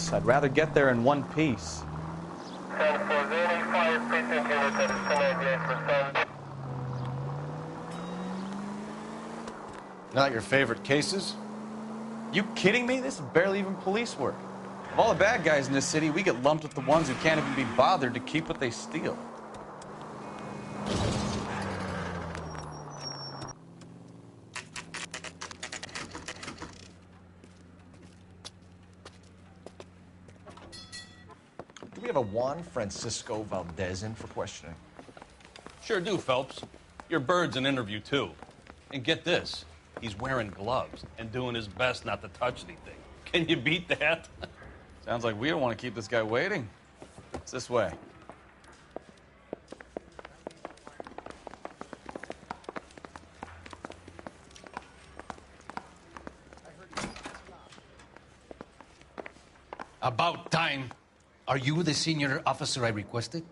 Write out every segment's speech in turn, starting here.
twice. I'd rather get there in one piece. Not your favorite cases? You kidding me? This is barely even police work. Of all the bad guys in this city, we get lumped with the ones who can't even be bothered to keep what they steal. Do we have a Juan Francisco Valdez in for questioning? Sure do, Phelps. Your bird's an interview, too. And get this, he's wearing gloves and doing his best not to touch anything. Can you beat that? Sounds like we don't want to keep this guy waiting. It's this way. About time. Are you the senior officer I requested?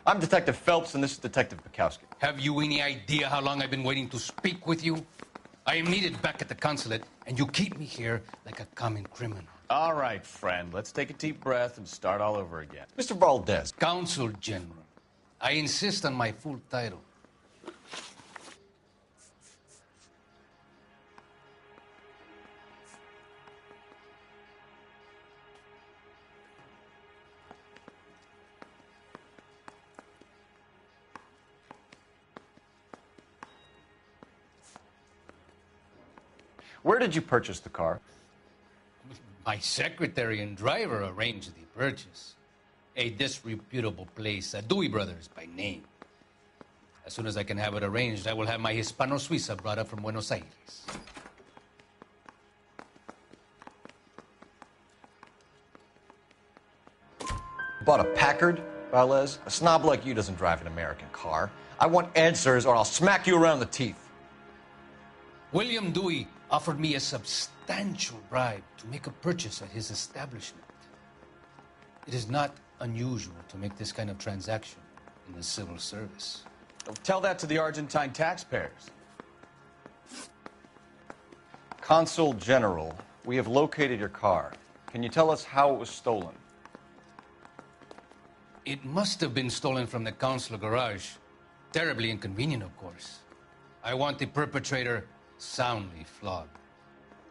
I'm Detective Phelps, and this is Detective Bukowski. Have you any idea how long I've been waiting to speak with you? I am needed back at the consulate, and you keep me here like a common criminal. All right, friend. Let's take a deep breath and start all over again. Mr. Valdez. Consul General. I insist on my full title. Where did you purchase the car? My secretary and driver arranged the purchase. A disreputable place, Dewey Brothers by name. As soon as I can have it arranged, I will have my Hispano Suiza brought up from Buenos Aires. Bought a Packard, Valdez? A snob like you doesn't drive an American car. I want answers or I'll smack you around the teeth. William Dewey offered me a substantial bribe to make a purchase at his establishment. It is not unusual to make this kind of transaction in the civil service. Tell that to the Argentine taxpayers. Consul General, we have located your car. Can you tell us how it was stolen? It must have been stolen from the consular garage. Terribly inconvenient, of course. I want the perpetrator soundly flogged.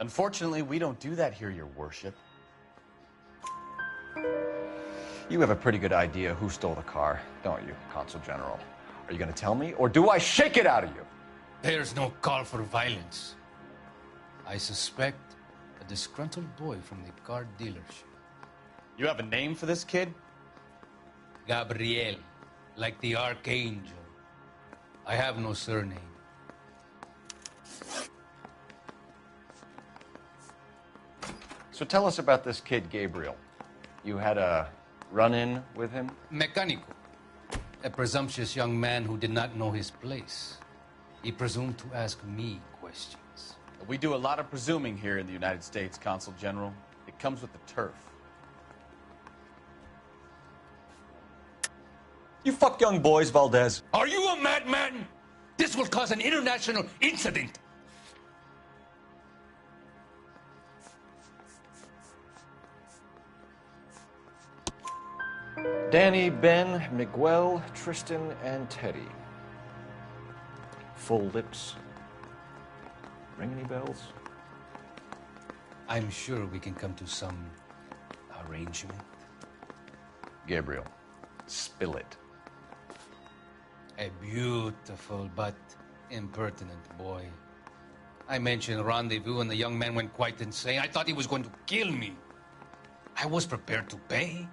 Unfortunately, we don't do that here, Your Worship. You have a pretty good idea who stole the car, don't you, Consul General? Are you going to tell me, or do I shake it out of you? There's no call for violence. I suspect a disgruntled boy from the car dealership. You have a name for this kid? Gabriel, like the archangel. I have no surname. So tell us about this kid, Gabriel. You had a run-in with him? Mecánico. A presumptuous young man who did not know his place. He presumed to ask me questions. We do a lot of presuming here in the United States, Consul General. It comes with the turf. You fuck young boys, Valdez. Are you a madman? This will cause an international incident. Danny, Ben, Miguel, Tristan, and Teddy. Full lips. Ring any bells? I'm sure we can come to some arrangement. Gabriel, spill it. A beautiful but impertinent boy. I mentioned rendezvous and the young man went quite insane. I thought he was going to kill me. I was prepared to pay.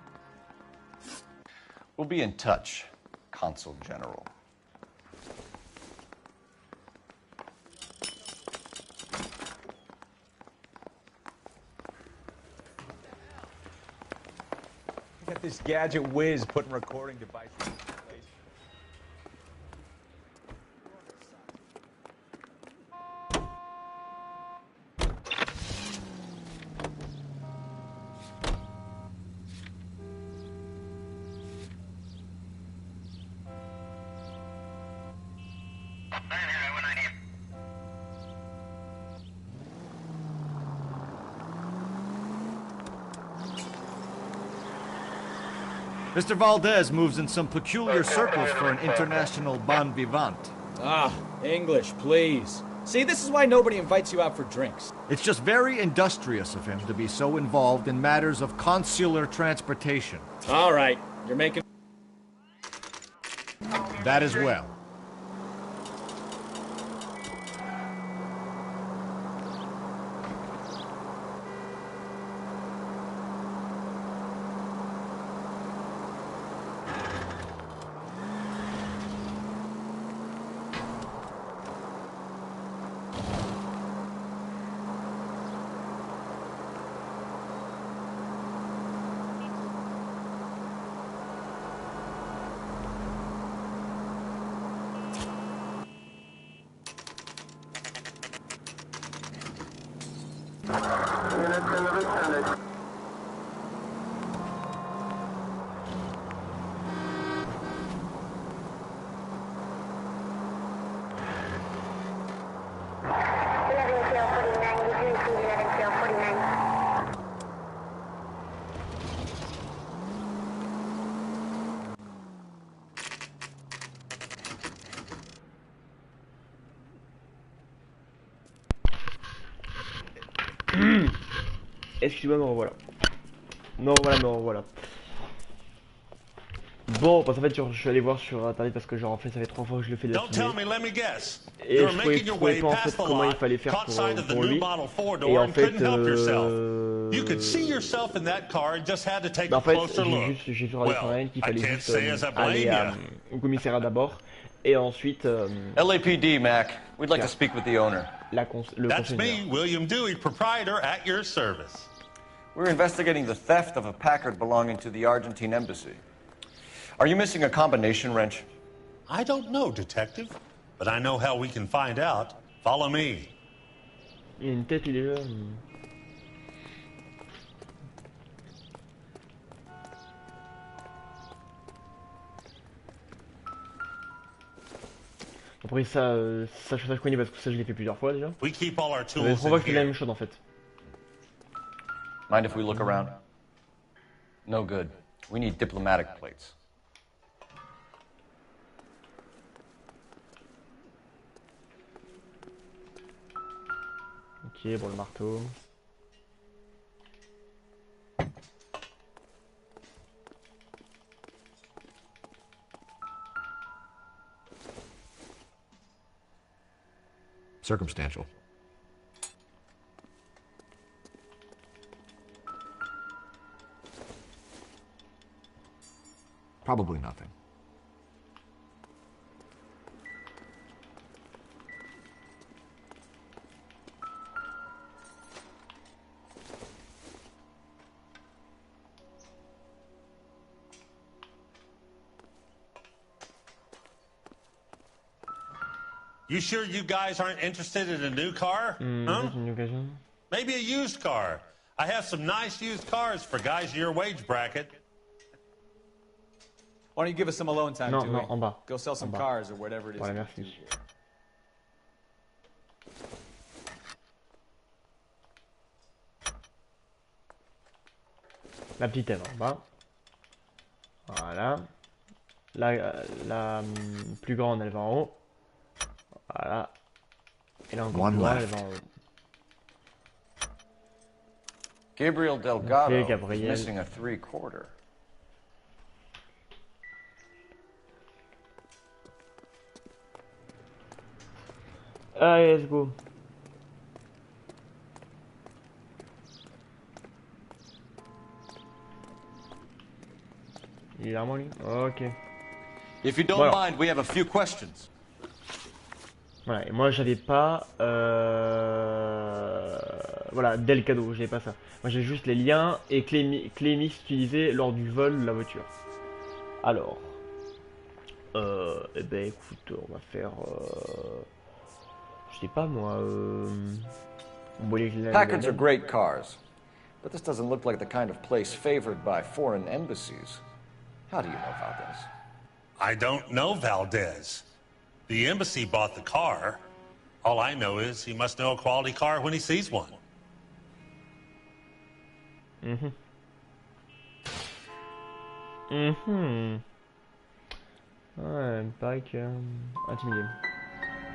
We'll be in touch, Consul General. Got this gadget whiz putting recording devices in place. Mr. Valdez moves in some peculiar circles for an international bon vivant. Ah, English, please. See, this is why nobody invites you out for drinks. It's just very industrious of him to be so involved in matters of consular transportation. All right, you're making... That as well. Excusez-moi, me revoilà. Me revoilà. Bon, parce qu'en fait, je suis allé voir sur internet parce que genre en fait ça fait 3 fois que je le fais de la filmer. Et je trouvais pas en fait comment il fallait faire pour lui. Et en fait, j'ai vu sur internet qu'il fallait juste aller au commissariat d'abord. Et ensuite, LAPD, Mac. We'd like to speak with the owner. That's me, William Dewey, proprietor, at your service. We're investigating the theft of a Packard belonging to the Argentine embassy. Are you missing a combination wrench? I don't know, detective, but I know how we can find out. Follow me. il y a une tête, il est là. Après ça, je connais parce que ça je l'ai fait plusieurs fois déjà. We keep all our On tools voit in que c'est la here. même chose en fait. Mind if we look around? No good. We need diplomatic plates. Ok, bon le marteau. Circumstantial. Probably nothing. You sure you guys aren't interested in a new car? Huh? Une occasion. Maybe a used car. I have some nice used cars for guys your wage bracket. Why don't you give us some alone time, Non, Dewey? non, en bas. Go sell some En bas. cars or whatever it is. Voilà, merci. La petite elle va en bas. Voilà. La plus grande elle va en haut. Voilà. Et là encore One plus grande elle left. va en haut. Gabriel Delgado Okay, is Gabriel. missing a 3/4. Allez, let's go. Il est là, moi, lui? Ok. If you don't Voilà. mind, we have a few questions. Voilà, et moi j'avais pas. Voilà, dès le cadeau, j'avais pas ça. Moi j'ai juste les liens et clés mix utilisées lors du vol de la voiture. Alors. Eh ben écoute, on va faire. Je sais pas moi. Vous voulez que je la- Packards are great cars, but this doesn't look like the kind of place favored by foreign embassies. How do you know Valdez? I don't know Valdez. The embassy bought the car. All I know is he must know a quality car when he sees one. Ouais, pareil que... intimidé.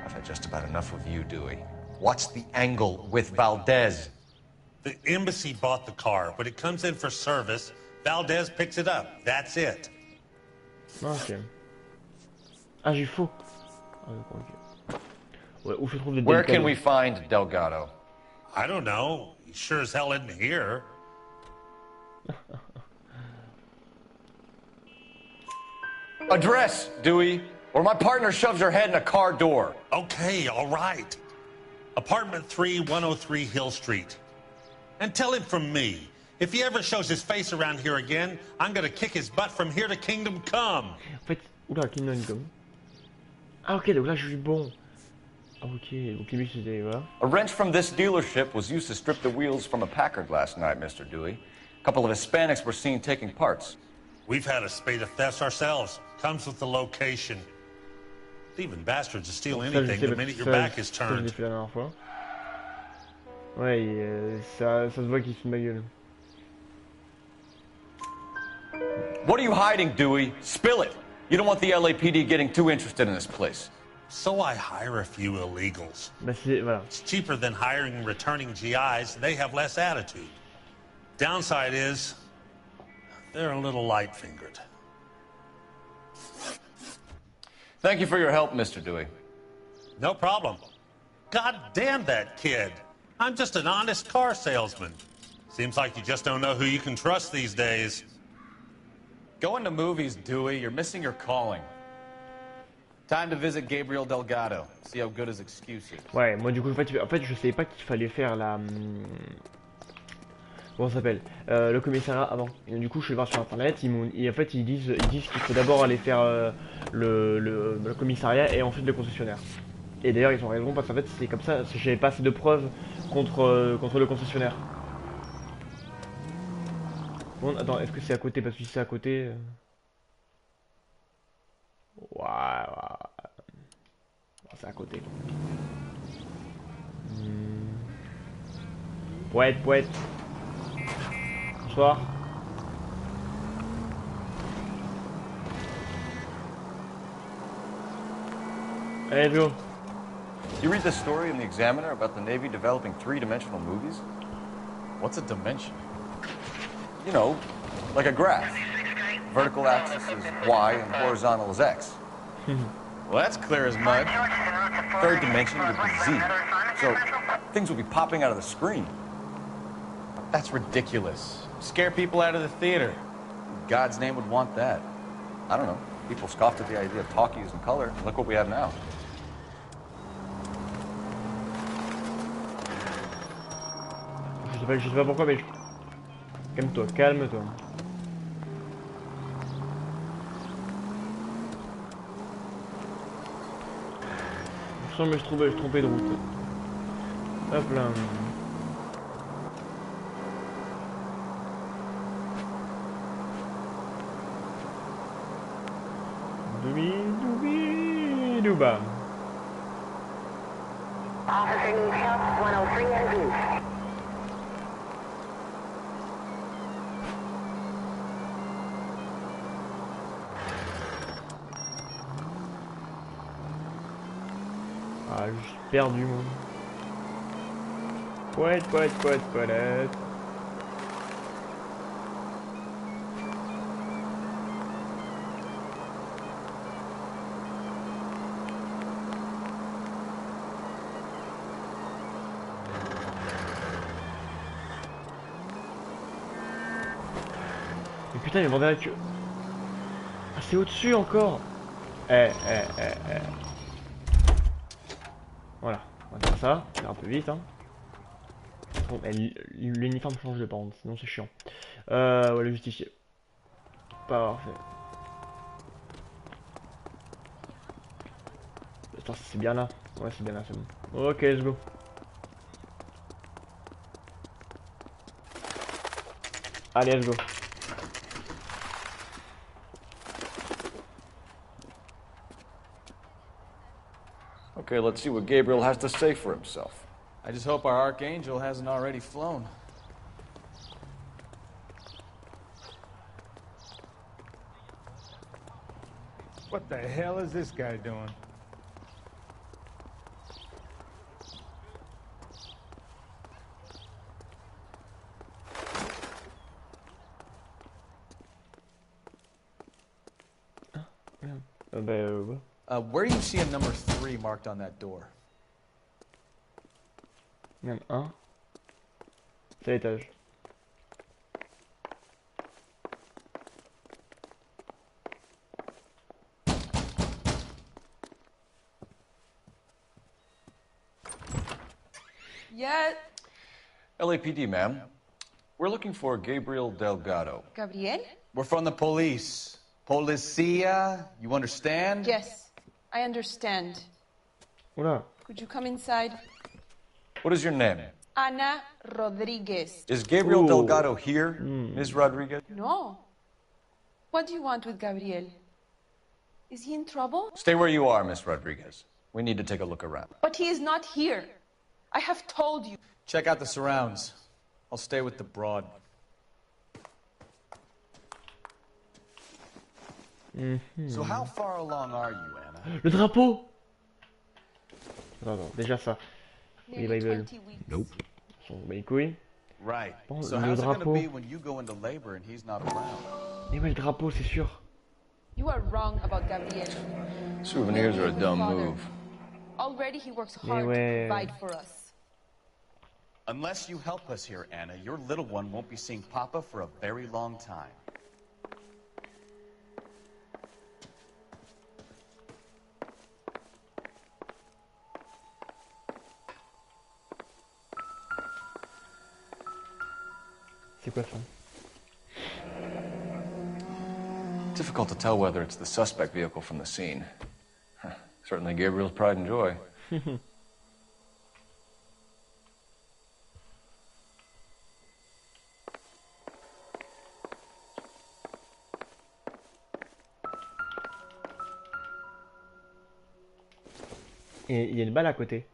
I've had just about enough of you, Dewey. What's the angle with Valdez? The embassy bought the car. When it comes in for service, Valdez picks it up. That's it. Ok. Ah, j'ai faux. Ah, d'accord, ok. Ouais, où je trouve les Where Delgado. can we find Delgado? I don't know. He sure as hell isn't here. Address, Dewey, or my partner shoves her head in a car door. Okay, all right. Apartment 3, 103 Hill Street. And tell him from me, if he ever shows his face around here again, I'm gonna kick his butt from here to Kingdom Come. En fait, oula, Kingdom Come. Ah, ok, donc là je suis bon. Ah, ok, donc lui c'était. Voilà. A wrench from this dealership was used to strip the wheels from a Packard last night, Mr. Dewey. A couple of Hispanics were seen taking parts. We've had a spate of thefts ourselves. Comes with the location. Thieving bastards to steal anything the minute your back is Ça, je l'ai turned. fait la dernière fois. Ouais, ça se voit qu'il se fout de ma gueule. What are you hiding, Dewey? Spill it. You don't want the LAPD getting too interested in this place. So I hire a few illegals. Bah, c'est. Voilà. It's cheaper than hiring returning GIs. They have less attitude. Downside is, they're a little light-fingered. Thank you for your help, Mr. Dewey. No problem. God damn that kid. I'm just an honest car salesman. Seems like you just don't know who you can trust these days. Going to movies, Dewey. You're missing your calling. Time to visit Gabriel Delgado. See how good his excuse is. Ouais, moi du coup, en fait je savais pas qu'il fallait faire la. Comment ça s'appelle le commissariat avant. Et du coup, je suis voir sur internet, et en fait, ils disent qu'il faut d'abord aller faire le commissariat et ensuite le concessionnaire. Et d'ailleurs, ils ont raison parce qu'en fait, c'est comme ça, j'avais pas assez de preuves contre le concessionnaire. Bon, attends, est-ce que c'est à côté? Parce que si c'est à côté. Ouais. C'est à côté. Poète. Bonsoir. Allez, let's go. You read the story in the Examiner about the Navy developing three-dimensional movies? What's a dimension? You know, like a graph. Vertical axis is Y and horizontal is X. Well, that's clear as mud. Third dimension would be Z. So things will be popping out of the screen. That's ridiculous. Scare people out of the theater. In God's name would want that. I don't know. People scoffed at the idea of talkies in color. Look what we have now. Je sais pas pourquoi, mais calme-toi. Je me suis trompé de route. Hop là. Douba. Officer needs help, 103 and view. Ah, je suis perdu, moi. Poète. Mais putain, il vendait la queue. Ah, c'est au-dessus encore. Voilà, on va faire ça, faire un peu vite hein. Bon, l'uniforme change de pente, sinon c'est chiant. Voilà, justifié. Parfait. Attends, c'est bien là. Ouais, c'est bien là, c'est bon. Ok, let's go. Allez, let's go. Okay, let's see what Gabriel has to say for himself. I just hope our archangel hasn't already flown. What the hell is this guy doing? Ouais. Where do you see a number 3 marked on that door? Même un. C'est à l'étage. Yeah, LAPD, ma'am. We're looking for Gabriel Delgado. Gabriel? We're from the police. Policia, you understand? Yes, I understand. Oula. Could you come inside? What is your name? Ana Rodriguez. Is Gabriel Ooh. Delgado here, Ms. Rodriguez? No. What do you want with Gabriel? Is he in trouble? Stay where you are, Miss Rodriguez. We need to take a look around. But he is not here. I have told you. Check out the surrounds. I'll stay with the broad. So how far along are you, Anna? Le drapeau. Attends, déjà ça. Les Nearly Bible. 20 weeks. Nope. Son bat les couilles. Right. Bon, So le how's it gonna drapeau. be when you go into labor and he's not around? Mais ouais, le drapeau, c'est sûr. You are wrong about Gabriel. Souvenirs are a dumb Father. move. Already he works Mais hard ouais. to provide for us. Unless you help us here, Anna, your little one won't be seeing Papa for a very long time. C'est quoi ça? Difficult to tell whether it's the suspect vehicle from the scene. Huh. Certainly Gabriel's pride and joy. Et il y a une balle à côté.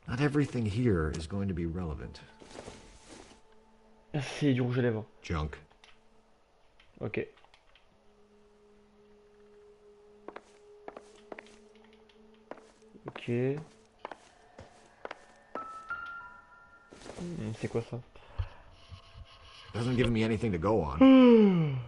Not everything here is going to be relevant. C'est du rouge à lèvres. Junk. Ok. Ok. C'est quoi ça? Doesn't give me anything to go on.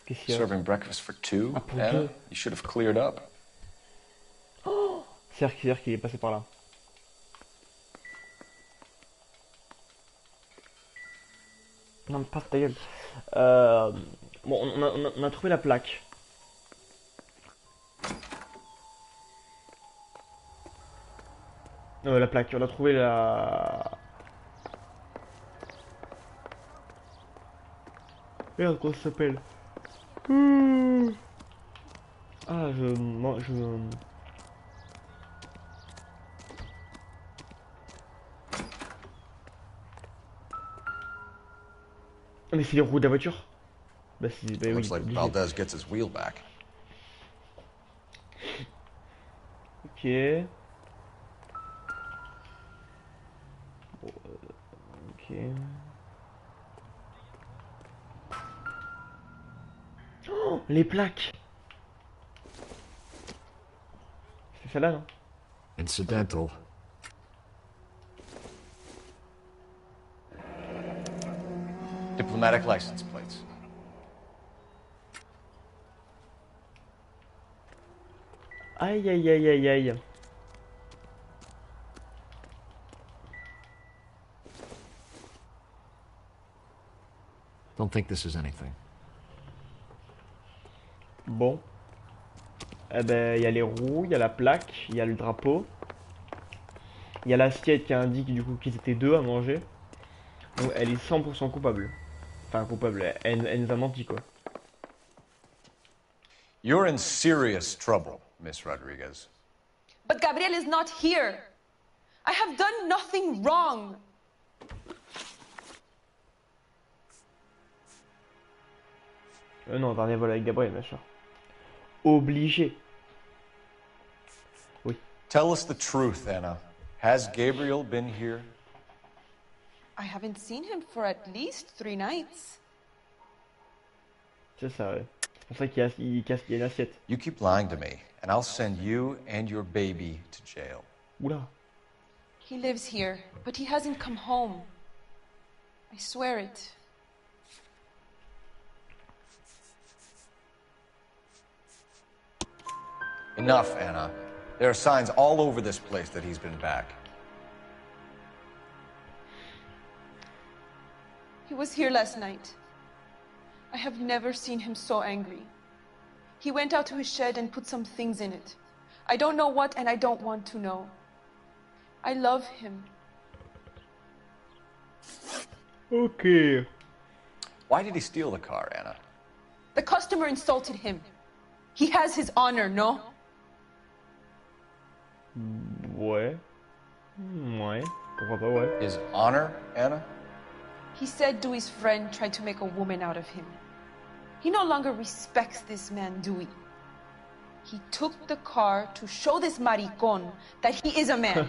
Qu'est-ce qu'il y a? Serving breakfast for two, Ah, pour Anna? deux. You should have cleared up. C'est-à-dire qu'il est passé par là. Non, mais pas ta gueule. Bon, on a trouvé la plaque. La plaque, on a trouvé la... Merde, comment ça s'appelle? Ah, Ah, mais c'est les roues de la voiture. Bah, bah oui, Looks like obligé. Valdez gets his wheel back. Ok. Bon, ok. Oh, les plaques. C'est celle-là, non? Incidental. Diplomatic license plates. Aïe aïe aïe aïe aïe. Don't think this is anything. Bon. Eh ben, il y a les roues, il y a la plaque, il y a le drapeau. Il y a l'assiette qui indique du coup qu'ils étaient deux à manger. Donc elle est 100% coupable. Enfin coupable, elle nous a menti quoi. You're in serious trouble, Miss Rodriguez. But Gabriel is not here. I have done nothing wrong. Non, dernier vol avec Gabriel, bien sûr. Obligé. Oui. Tell us the truth, Anna. Has Gabriel been here? I haven't seen him for at least 3 nights. C'est ça, ouais. C'est pour ça qu'il casse une assiette. You keep lying to me, and I'll send you and your baby to jail. Oula. He lives here, but he hasn't come home. I swear it. Enough, Anna. There are signs all over this place that he's been back. He was here last night. I have never seen him so angry. He went out to his shed and put some things in it. I don't know what, and I don't want to know. I love him. Okay. Why did he steal the car, Anna? The customer insulted him. He has his honor, no? Ouais. Ouais. Pourquoi pas, ouais. His honor, Anna? He said Dewey's friend tried to make a woman out of him. He no longer respects this man, Dewey. He took the car to show this maricon that he is a man.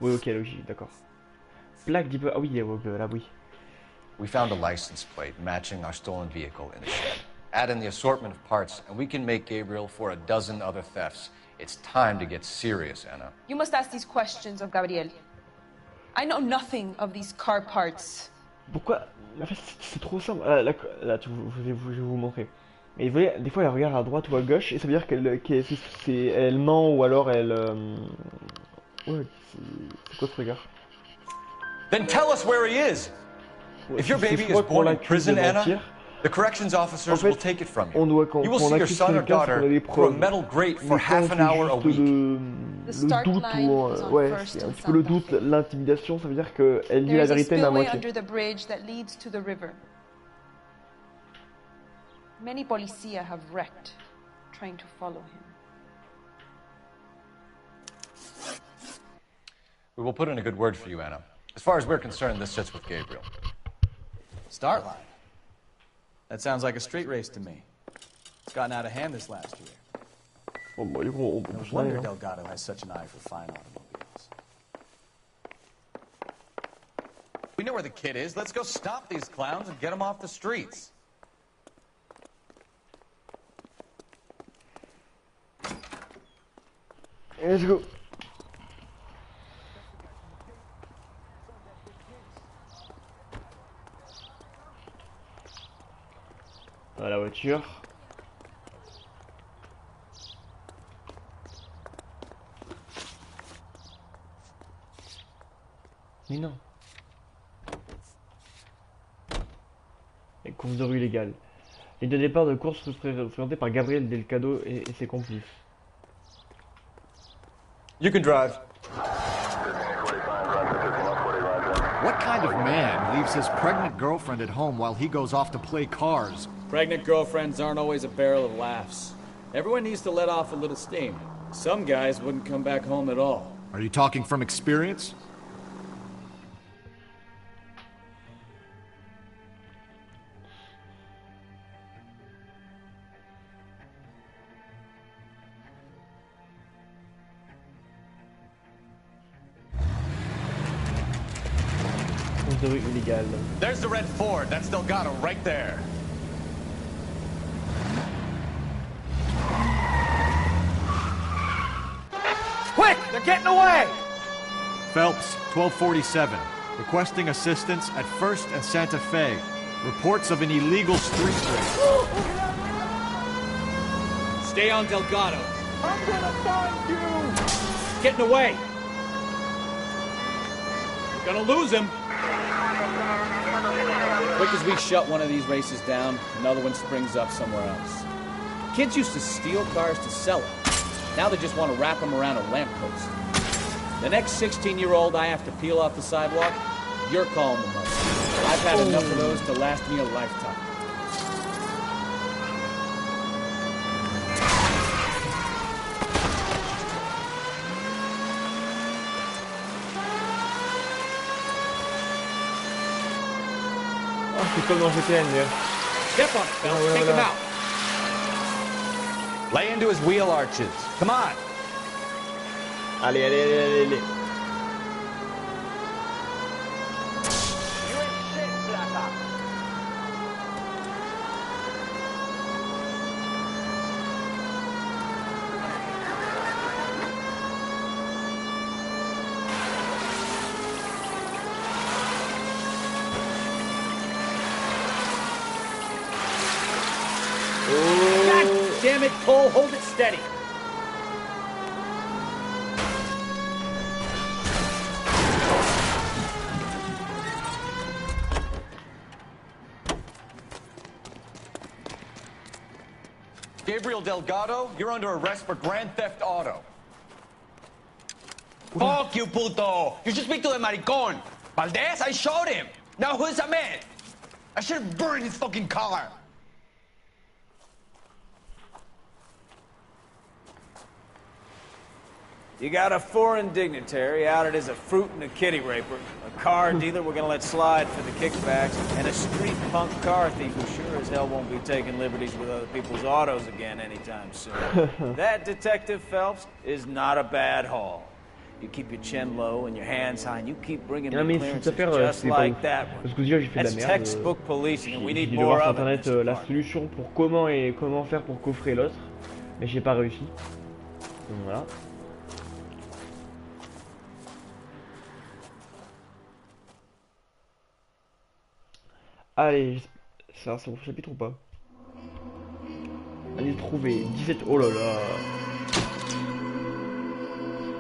Oui, ok, logique, d'accord. Plaque dit... Ah oui, là, oui. We found a license plate matching our stolen vehicle in the shed. Add in the assortment of parts, and we can make Gabriel for a dozen other thefts. It's time to get serious, Anna. You must ask these questions of Gabriel. I know nothing of these car parts. Pourquoi? En fait, c'est trop simple. Ah, là, je vais vous montrer. Mais vous voyez, des fois, elle regarde à droite ou à gauche, et ça veut dire elle ment ou alors elle... Ouais, c'est quoi ce regard? Then tell us where he is! Ouais, If your baby is born in prison, Anna, the corrections officers will take it from you. You will see your son or daughter through a metal grate for half an hour a week. Le doute ou ouais, c'est un petit peu le doute, l'intimidation, ça veut dire qu'elle dit la vérité mais à moitié. Under the bridge that leads to the river. Many policia have wrecked trying to follow him. We will put in a good word for you, Anna. As far as we're concerned, this sits with Gabriel. Start line. That sounds like a street race to me. It's gotten out of hand this last year. Oh, bah, on peut No se wonder hein. Delgado has such an eye for fine automobiles. We know where the kid is. Let's go stop these clowns and get them off the streets. Let's go. Voilà la voiture. Mais non. Et course de rue illégale. Ligne de départ de course représentée par Gabriel Delgado et ses complices. You can drive. What kind of man leaves his pregnant girlfriend at home while he goes off to play cars? Pregnant girlfriends aren't always a barrel of laughs. Everyone needs to let off a little steam. Some guys wouldn't come back home at all. Are you talking from experience? Course de rue illégale. There's the red Ford. That's Delgado right there. Quick! They're getting away! Phelps, 1247. Requesting assistance at 1st and Santa Fe. Reports of an illegal street race. Stay on Delgado. I'm gonna find you! Getting away! We're gonna lose him. Quick as we shut one of these races down, another one springs up somewhere else. Kids used to steal cars to sell them. Now they just want to wrap them around a lamppost. The next 16-year-old I have to peel off the sidewalk, you're calling the mother. I've had enough of those to last me a lifetime. Oh, c'est comme dans GTN, d'ailleurs. Step on it, Phelps. Take him out. Lay into his wheel arches. Come on. Allez, allez, allez, allez, allez. God damn it, Cole. Hold it steady. Gabriel Delgado, you're under arrest for Grand Theft Auto. Fuck you, puto! You should speak to the maricón. Valdez, I showed him. Now who's a man? I should have burned his fucking car. You got a foreign dignitary outed as a fruit and a kitty raper, a car dealer we're gonna let slide for the kickbacks, and a street punk car thief who sure as hell won't be taking liberties with other people's autos again anytime soon. That, Detective Phelps, is not a bad haul. You keep your chin low and your hands high, and you keep bringing me clearances just like that one. Parce que déjà j'ai fait de la That's merde. textbook policing, and we J'ai need dû more voir of sur it. internet la solution pour comment faire pour coffrer l'autre, mais j'ai pas réussi. Donc voilà. Allez, ça c'est mon chapitre ou pas? Allez, trouver 17. Oh là là.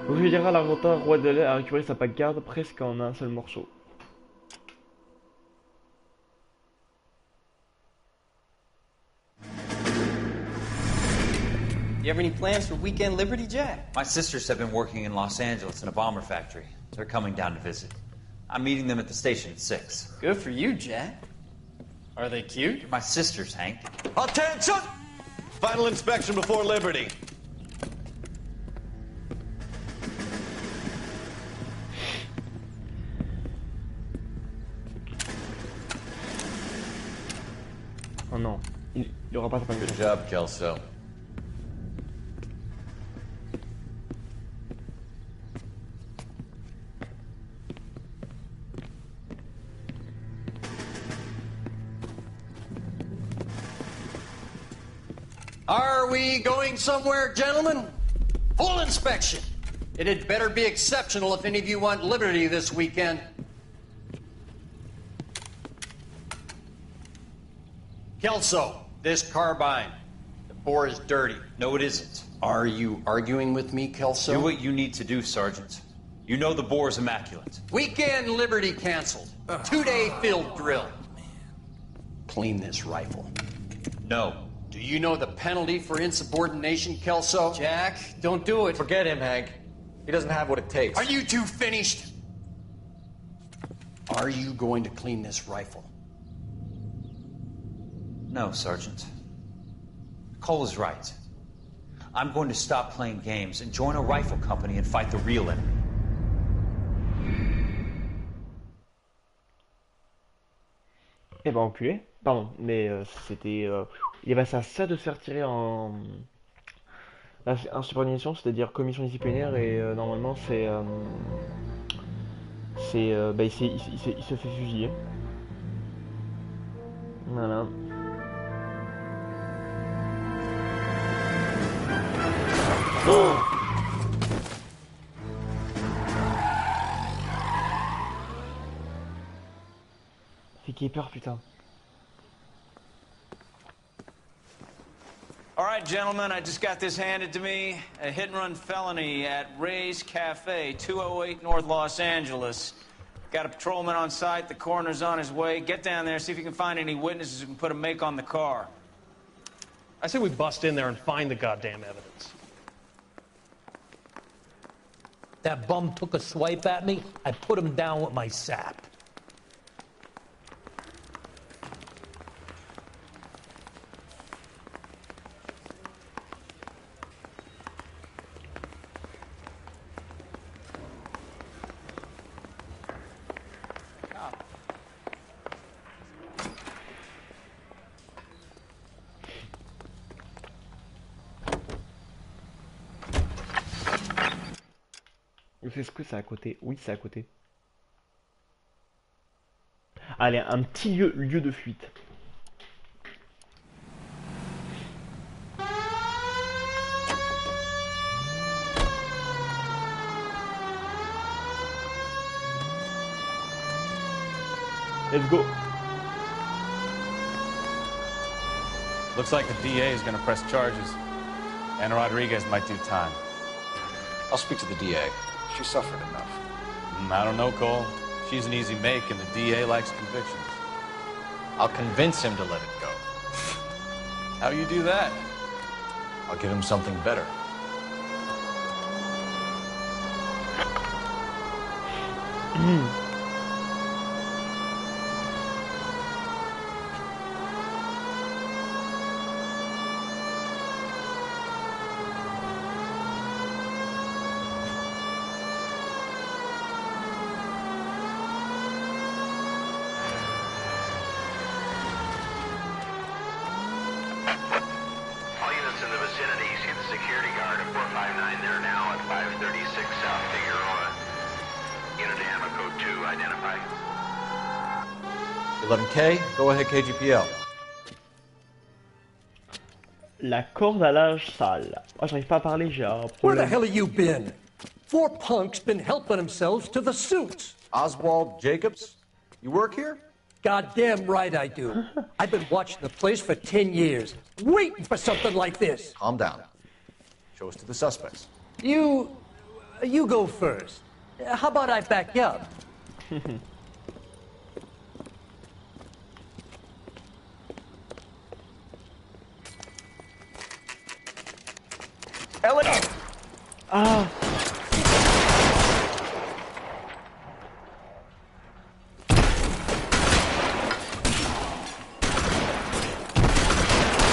Donc je dirais à l'Argentin, roi de l'air, a récupéré sa pancarte presque en un seul morceau. You have any plans for weekend Liberty, Jack? My sisters have been working in Los Angeles in a bomber factory. They're coming down to visit. I'm meeting them at the station at 6. Good for you, Jack. Are they cute? You're my sisters, Hank. Attention! Final inspection before Liberty. Oh non, il aura pas sa pancarte. Good job, Kelso. Are we going somewhere, gentlemen? Full inspection. It had better be exceptional if any of you want liberty this weekend. Kelso, this carbine. The bore is dirty. No, it isn't. Are you arguing with me, Kelso? Do what you need to do, Sergeant. You know the bore is immaculate. Weekend liberty canceled. 2-day field drill. Clean this rifle. No. Do you know the penalty for insubordination, Kelso? Jack, don't do it. Forget him, Hank. He doesn't have what it takes. Are you two finished? Are you going to clean this rifle? No, Sergeant. Cole is right. I'm going to stop playing games and join a rifle company and fight the real enemy. Eh ben enculé, pardon, mais c'était... il va ça de se faire tirer en... insubordination, c'est-à-dire commission disciplinaire, et normalement c'est... bah, il se fait fusiller. Voilà. Oh! C'est qui ait peur, putain. All right, gentlemen, I just got this handed to me. A hit-and-run felony at Ray's Cafe, 208 North Los Angeles. Got a patrolman on site. The coroner's on his way. Get down there, see if you can find any witnesses who can put a make on the car. I say we bust in there and find the goddamn evidence. That bum took a swipe at me. I put him down with my sap. Est-ce que c'est à côté? Oui, c'est à côté. Allez, un petit lieu de fuite. Let's go. Looks like the DA is going to press charges. Anna Rodriguez might do time. I'll speak to the DA. She suffered enough. I don't know, Cole. She's an easy make, and the DA likes convictions. I'll convince him to let it go. How you do that? I'll give him something better. Security guard at 459 there now at 536 South Figueroa. Unit Ammo Code 2, identify. 11K, go ahead KGPL. La corde à linge sale. Oh, j'arrive pas à parler, j'ai un problème. Where the hell have you been? 4 punks been helping themselves to the suits. Oswald Jacobs, you work here? Goddamn right I do. I've been watching the place for 10 years, waiting for something like this. Calm down. Show us to the suspects. You go first. How about I back you up? L.A. Ah.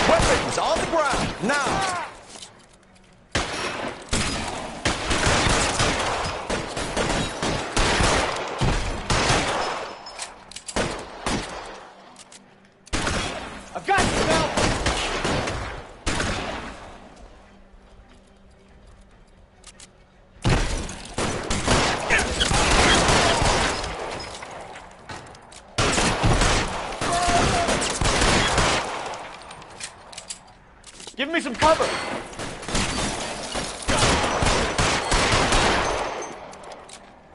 Weapons on the ground, now! I've got you, Mel! Give me some cover!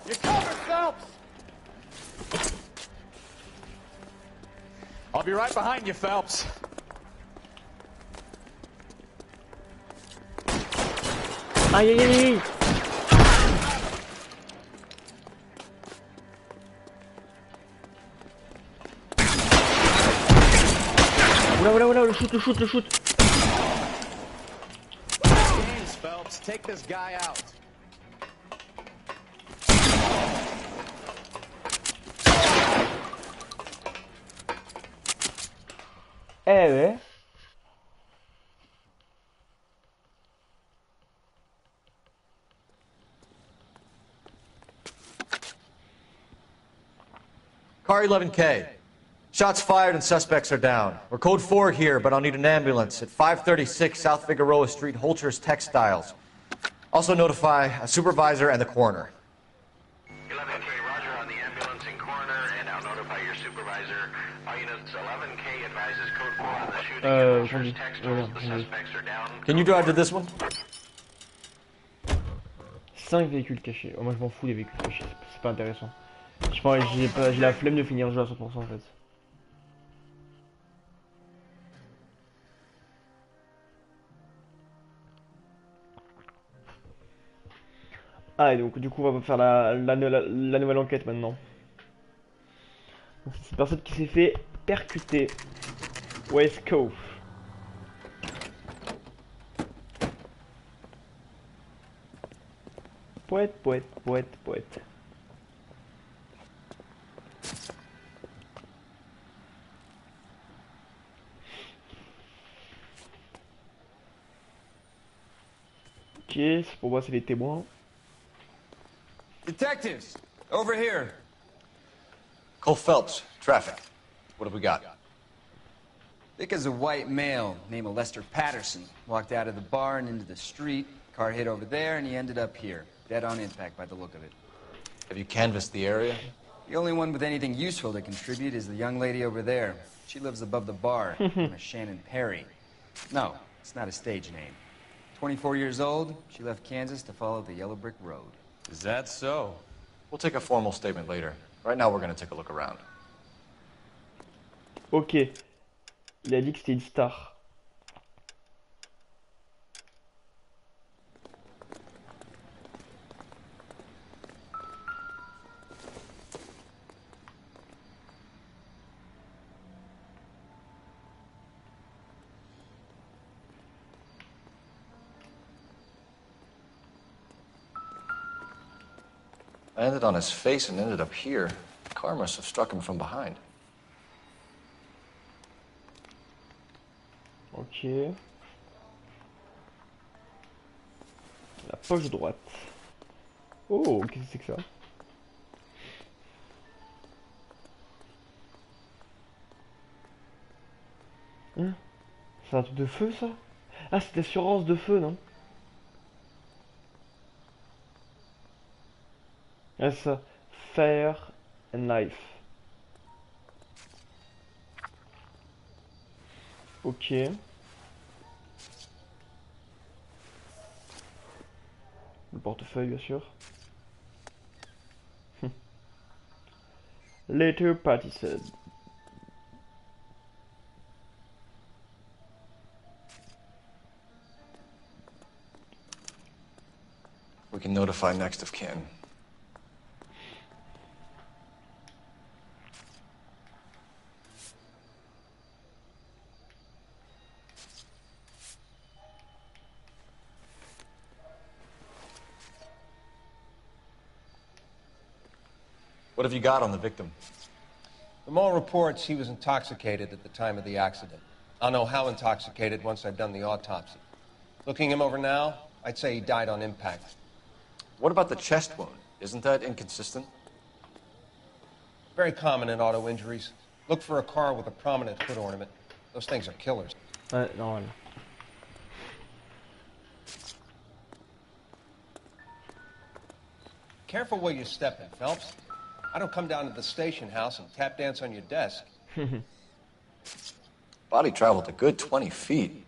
You're covered, Phelps! I'll be right behind you, Phelps. Aïe aïe aïe! Oula, le shoot! James Phelps, take this guy out. Ouais. Car 11K. Shots fired and suspects are down. We're code 4 here, but I'll need an ambulance at 536 South Figueroa Street, Holcher's Textiles. Also notify a supervisor and the coroner. 11K, roger on the ambulance and coroner, and I'll notify your supervisor. All units, 11K advises code 4 on the shooting at Holcher's Textiles. The suspects are down. Can you drive to this one? 5 véhicules cachés. Oh, moi je m'en fous des véhicules cachés, c'est pas intéressant. Je pense j'ai la flemme de finir le jeu à 100% en fait. Ah, et donc du coup on va faire la nouvelle enquête maintenant. C'est une personne qui s'est fait percuter. West Coast. Poète. Ok, pour moi c'est les témoins. Detectives, over here. Cole Phelps, traffic. What have we got? Thick as a white male named Lester Patterson walked out of the bar and into the street. Car hit over there and he ended up here. Dead on impact by the look of it. Have you canvassed the area? The only one with anything useful to contribute is the young lady over there. She lives above the bar. Name is Shannon Perry. No, it's not a stage name. 24 years old, she left Kansas to follow the Yellow Brick Road. Is that so? We'll take a formal statement later. Right now, we're going to take a look around. Ok. Il a dit que c'était une star. I landed on his face and ended up here. The car must have struck him from behind. Ok. La poche droite. Oh, qu'est-ce que c'est que ça? Hein? C'est un truc de feu, ça? Ah, c'est l'assurance de feu, non? Ah, c'est ça. Fire and knife. Ok. Le portefeuille, bien sûr. Later party said. We can notify next of kin. What have you got on the victim? From all reports, he was intoxicated at the time of the accident. I'll know how intoxicated once I've done the autopsy. Looking him over now, I'd say he died on impact. What about the chest wound? Isn't that inconsistent? Very common in auto injuries. Look for a car with a prominent hood ornament. Those things are killers. Normal. Careful where you step in, Phelps. I don't come down to the station house and tap dance on your desk. Body traveled a good 20 feet.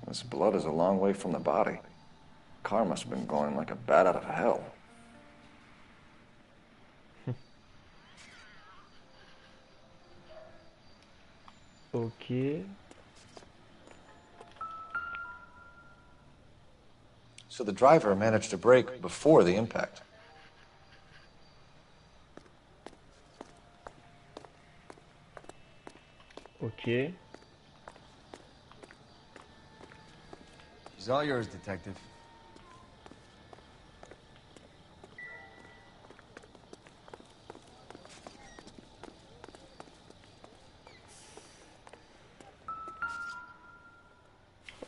This blood is a long way from the body. Car must have been going like a bat out of hell. Ok. So the driver managed to brake before the impact. Ok. She's all yours, detective.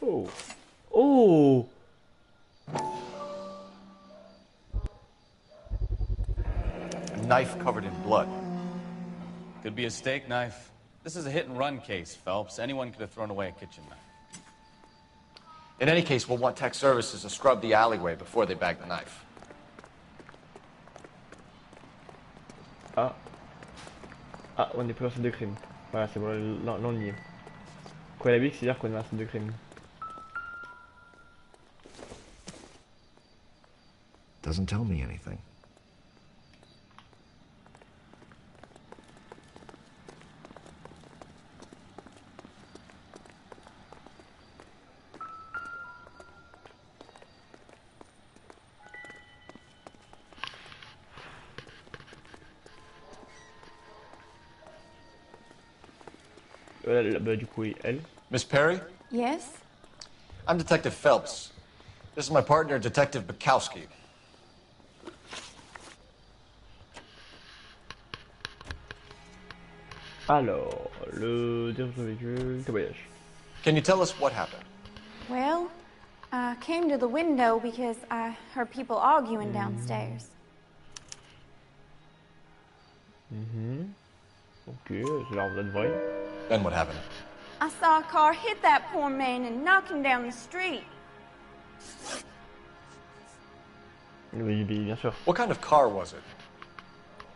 Oh. Oh. A knife covered in blood. Could be a steak knife. This is a hit-and-run case, Phelps. Anyone could have thrown away a kitchen knife. In any case, we'll want tech services to scrub the alleyway before they bag the knife. Ah. Ah, on est plus en scène de crime. Voilà, c'est bon, là on y est. Quoi, la bique, c'est-à-dire qu'on est en scène de crime. Doesn't tell me anything. Bah, du coup, elle. Miss Perry? Yes? I'm Detective Phelps. This is my partner, Detective Bukowski. Alors, le directeur véhicule, témoignage. Can you tell us what happened? Well, I came to the window because I heard people arguing downstairs. Ok, c'est l'air d'être vrai. Then what happened? I saw a car hit that poor man and knock him down the street. Oui, bien sûr. What kind of car was it?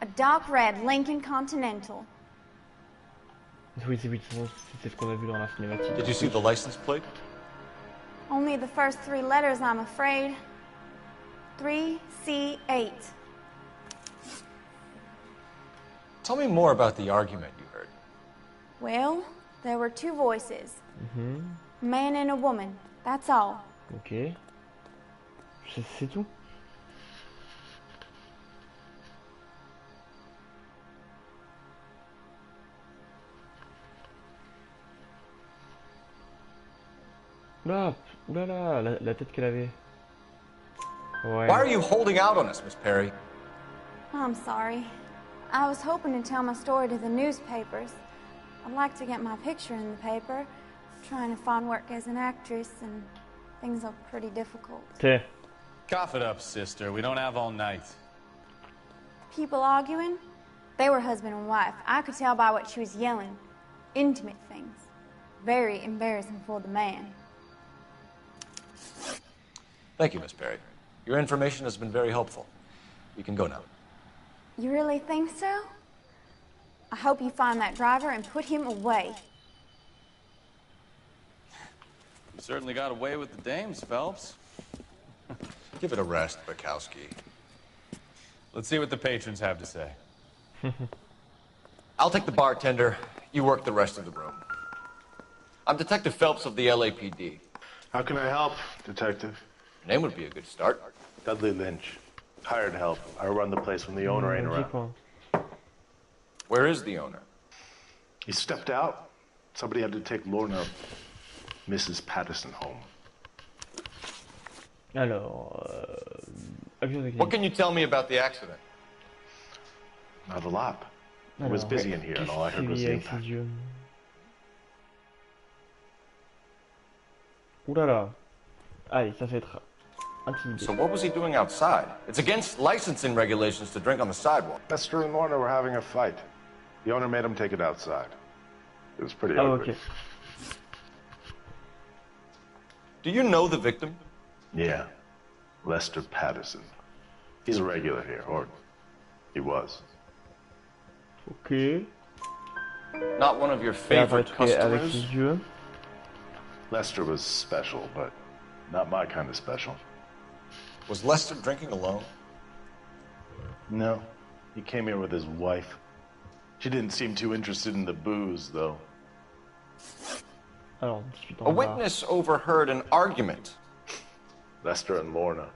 A dark red Lincoln Continental. Oui, c'est ce qu'on a vu dans la cinématique. Did you see the license plate? Only the first 3 letters, I'm afraid. 3C8. Tell me more about the argument you heard. Well, there were 2 voices. A man and a woman. That's all. Ok. C'est tout. Là, oulala, la tête qu'elle avait. Ouais. Why are you holding out on us, Miss Perry? I'm sorry. I was hoping to tell my story to the newspapers. I'd like to get my picture in the paper. Trying to find work as an actress, and things are pretty difficult. Okay. Cough it up, sister. We don't have all night. People arguing? They were husband and wife. I could tell by what she was yelling. Intimate things. Very embarrassing for the man. Thank you, Miss Perry. Your information has been very helpful. You can go now. You really think so? I hope you find that driver and put him away. You certainly got away with the dames, Phelps. Give it a rest, Bukowski. Let's see what the patrons have to say. I'll take the bartender. You work the rest of the room. I'm Detective Phelps of the LAPD. How can I help, Detective? Your name would be a good start. Dudley Lynch. Hired help. I run the place when the owner ain't around. Where is the owner? He stepped out. Somebody had to take Lorna, Mrs. Patterson, home. Alors, what can you tell me about the accident? Not a lot. I was busy in here, and all I heard was the impact. Oulala. Allez, ça fait être intimidé. So what was he doing outside? It's against licensing regulations to drink on the sidewalk. Lester and Lorna were having a fight. The owner made him take it outside. It was pretty ugly. Okay. Do you know the victim? Yeah. Lester Patterson. He's a regular here, or he was. Okay. Not one of your favorite customers? Lester was special, but not my kind of special. Was Lester drinking alone? No. He came here with his wife. She didn't seem too interested in the booze, though. A witness overheard an argument. Lester and Lorna.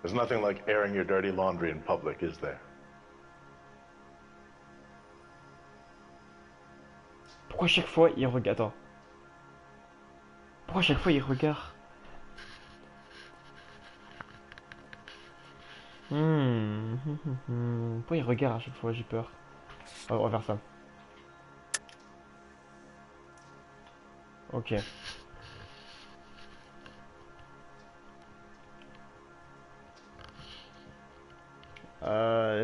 There's nothing like airing your dirty laundry in public, is there? Pourquoi chaque fois il regarde? Attends. Pourquoi chaque fois il regarde? Pourquoi il regarde à chaque fois? J'ai peur. On va faire ça. Ok.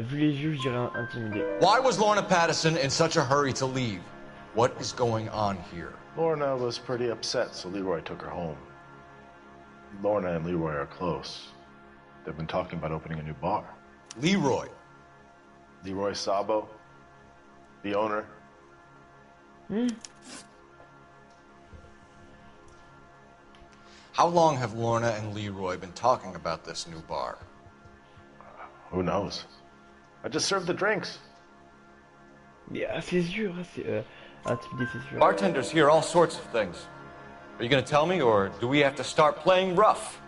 Vu les yeux, je dirais intimidé. Why was Lorna Patterson in such a hurry to leave? What is going on here? Lorna was pretty upset, so Leroy took her home. Lorna and Leroy are close. They've been talking about opening a new bar. Leroy? Leroy Sabo, the owner. How long have Lorna and Leroy been talking about this new bar? Who knows? I just served the drinks. Yeah, c'est sûr, c'est intimidé, c'est sûr. Bartenders hear all sorts of things. Are you going to tell me, or do we have to start playing rough?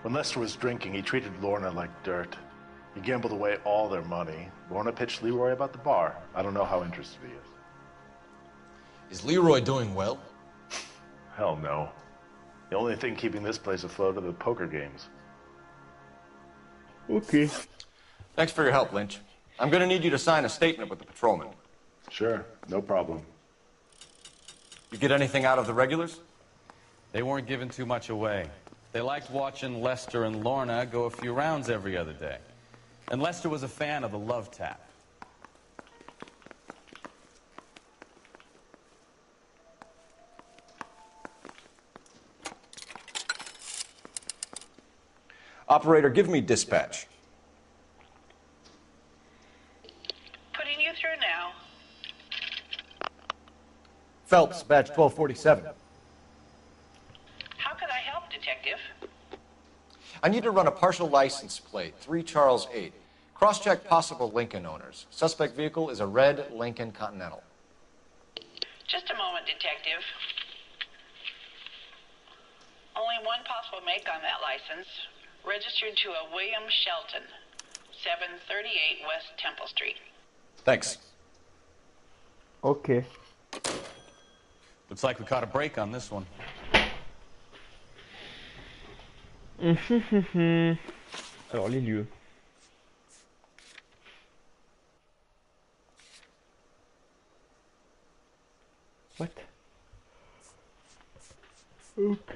When Lester was drinking, he treated Lorna like dirt. He gambled away all their money. Lorna pitched Leroy about the bar. I don't know how interested he is. Is Leroy doing well? Hell no. The only thing keeping this place afloat are the poker games. Okay. Thanks for your help, Lynch. I'm going to need you to sign a statement with the patrolman. Sure, no problem. You get anything out of the regulars? They weren't giving too much away. They liked watching Lester and Lorna go a few rounds every other day. And Lester was a fan of the Love Tap. Operator, give me dispatch. Putting you through now. Phelps, badge 1247. How can I help, Detective? I need to run a partial license plate, 3 Charles 8. Cross-check possible Lincoln owners. Suspect vehicle is a red Lincoln Continental. Just a moment, Detective. Only one possible make on that license. Registered to a William Shelton, 738 West Temple Street. Thanks. Ok. Looks like we caught a break on this one. Alors les lieux. What? Ok.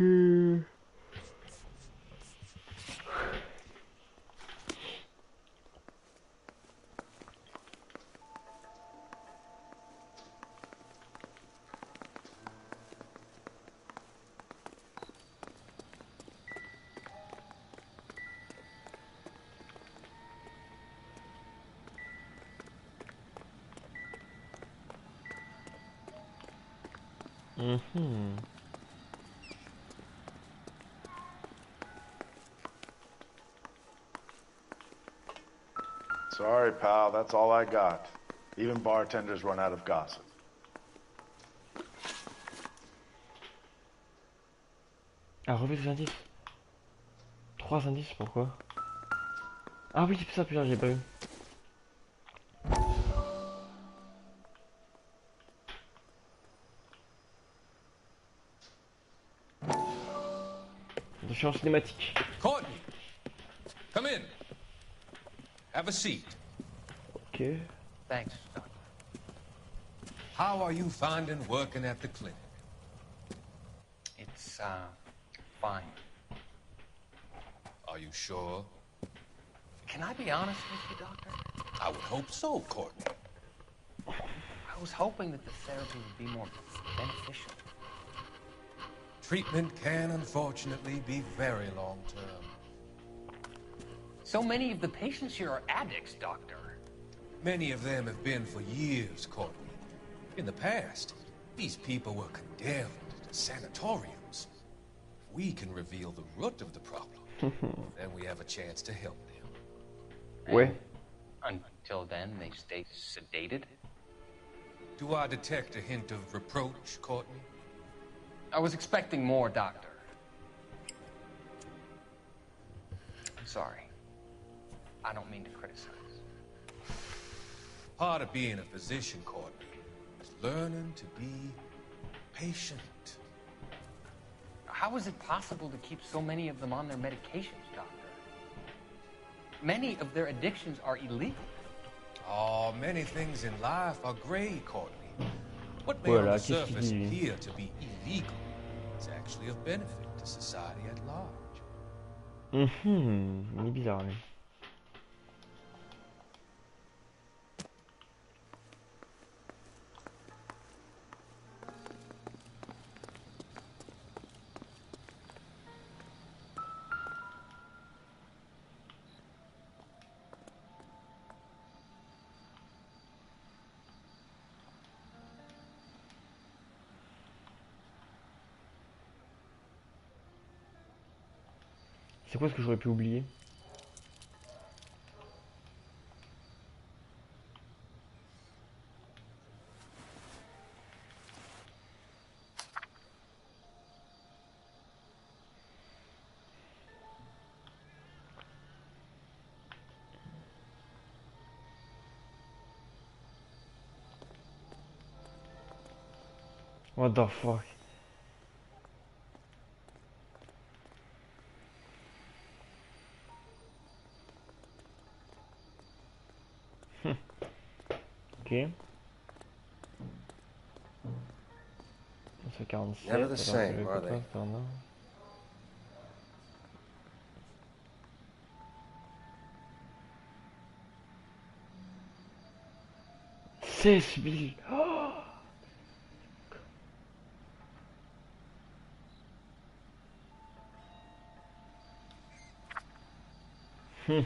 Sorry, pal, that's all I got. Even bartenders run out of gossip. Ah, revue des indices. 3 indices, pourquoi? Ah oui, c'est ça, putain, j'ai pas vu. Je suis en cinématique. Courtney, come in. Have a seat. Ok. Thanks, Doctor. How are you finding working at the clinic? It's, fine. Are you sure? Can I be honest with you, Doctor? I would hope so, Courtney. I was hoping that the therapy would be more beneficial. Treatment can, unfortunately, be very long-term. So many of the patients here are addicts, Doctor. Many of them have been for years, Courtney. In the past, these people were condemned to sanatoriums. If we can reveal the root of the problem, then we have a chance to help them. Ouais. Until then, they stay sedated? Do I detect a hint of reproach, Courtney? I was expecting more, Doctor. I'm sorry. I don't mean to criticize. Part of being a physician, Courtney, is learning to be patient. How is it possible to keep so many of them on their medications, Doctor? Many of their addictions are illegal. Oh, many things in life are gray, Courtney. What may Voilà, on the qu'est-ce qu'il surface dit, lui? appear to be illegal is actually of benefit to society at large. Il est bizarre, lui. C'est quoi ce que j'aurais pu oublier? What the fuck? Ok. 47. Never the same, are they? Pardon. $16 000. Oh, C'est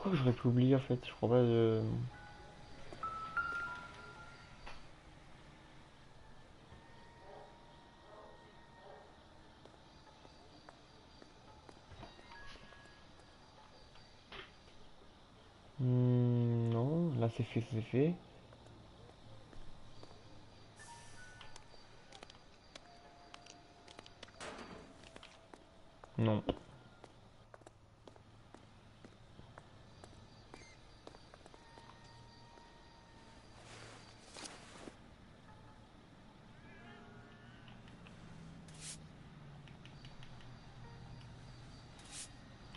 quoi que j'aurais pu oublier en fait? Je crois pas de... Non, là c'est fait, c'est fait. Non.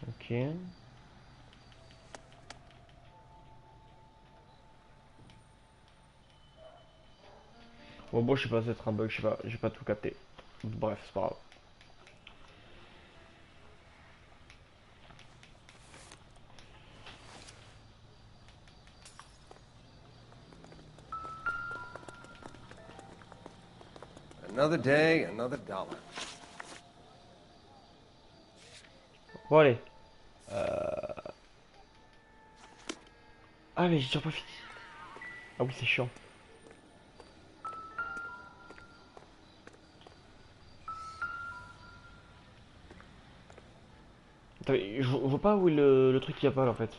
Ok. Bon, je sais pas, c'est être un bug, je sais pas, j'ai pas tout capté. Bref, c'est pas grave. Another day, another dollar. Bon, allez. Ah, mais j'ai toujours pas fini. Ah oui, c'est chiant. Attends, je vois pas où est le truc qui a pas là en fait.